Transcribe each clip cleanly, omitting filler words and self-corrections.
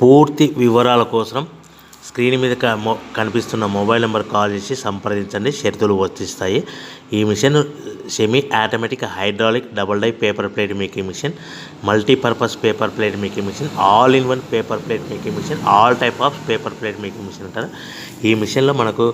పూర్తి వివరాల కోసం స్క్రీన్ మీద కనిపిస్తున్న మొబైల్ నెంబర్ కాల్ చేసి సంప్రదించండి. షరతులు వర్తిస్తాయి. ఈ machine semi automatic hydraulic double die paper plate making machine, multipurpose paper plate making machine, all in one paper plate making machine, all type of paper plate making machine అంటారు. ఈ మిషన్లో మనకు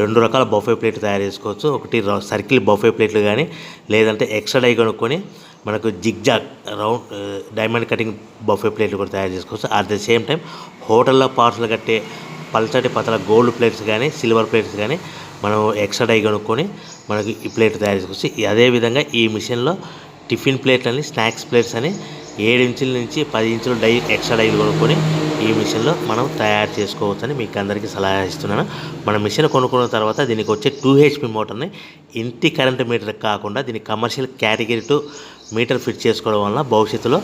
2 రకాల బఫే ప్లేట్ తయారు చేసుకోవచ్చు. ఒకటి circle buffet ప్లేట్లు కానీ, లేదంటే ఎక్స్ట్రా డై కొనుక్కొని మనకు zigzag round diamond cutting buffet ప్లేట్లు కూడా తయారు చేసుకోవచ్చు. అట్ ద సేమ్ టైం హోటల్లో పార్సల్ కట్టే పల్చటి పతల గోల్డ్ ప్లేట్స్ కానీ, సిల్వర్ ప్లేట్స్ కానీ మనం ఎక్స్ట్రా డై కొనుక్కొని మనకి ఈ ప్లేట్ తయారు చేసుకోవచ్చు. అదేవిధంగా ఈ మిషన్లో టిఫిన్ ప్లేట్లు అని, స్నాక్స్ ప్లేట్స్ అని 7 ఇంచుల నుంచి 10 ఇంచుల డై ఎక్స్ట్రా డైలు కొనుక్కొని ఈ మిషన్లో మనం తయారు చేసుకోవచ్చని మీకు అందరికీ సలహా ఇస్తున్నాను. మన మిషన్ కొనుక్కున్న తర్వాత దీనికి వచ్చే 2 HP మోటార్ని ఇంటి కరెంట్ మీటర్ కాకుండా దీనికి కమర్షియల్ కేటగిరీ 2 మీటర్ ఫిట్ చేసుకోవడం వల్ల భవిష్యత్తులో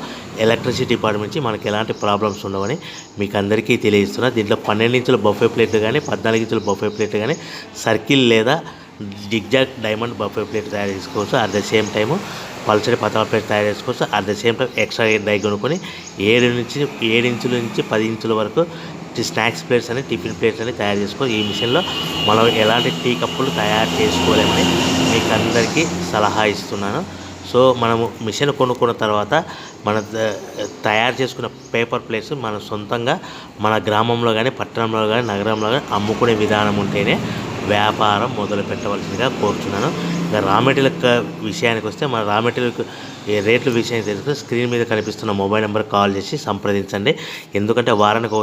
ఎలక్ట్రిసిటీ డిపార్ట్మెంట్ నుంచి మనకి ఎలాంటి ప్రాబ్లమ్స్ ఉండవని మీకు అందరికీ తెలియజేస్తున్నా. దీంట్లో 12 ఇంచుల బఫే ప్లేట్లు కానీ, 14 ఇంచుల బఫే ప్లేట్లు కానీ, సర్కిల్ లేదా జిగ్జాగ్ డైమండ్ బఫే ప్లేట్ తయారు చేసుకోవచ్చు. అట్ ద సేమ్ టైము పల్చడి పతల ప్లేట్ తయారు చేసుకోవచ్చు. At the same time extra die కొనుక్కొని 7 ఇంచుల నుంచి 10 ఇంచుల వరకు స్నాక్స్ ప్లేట్స్ అని, టిఫిన్ ప్లేట్స్ అని తయారు చేసుకోవచ్చు. ఈ మిషన్లో మనం ఎలాంటి టీ కప్పులు తయారు చేసుకోలేమని మీకు అందరికీ సలహా ఇస్తున్నాను. సో మనము మిషన్ కొనుక్కున్న తర్వాత మన తయారు చేసుకున్న పేపర్ ప్లేట్స్ మన సొంతంగా మన గ్రామంలో కానీ, పట్టణంలో కానీ, నగరంలో కానీ అమ్ముకునే విధానం ఉంటేనే వ్యాపారం మొదలు పెట్టవలసిందిగా కోరుతున్నాను. ఇంకా రా మెటీరియల్ విషయానికి వస్తే, మన రా మెటీరియల్ రేట్ల విషయానికి తెలుసుకుని స్క్రీన్ మీద కనిపిస్తున్న మొబైల్ నెంబర్ కాల్ చేసి సంప్రదించండి. ఎందుకంటే వారానికి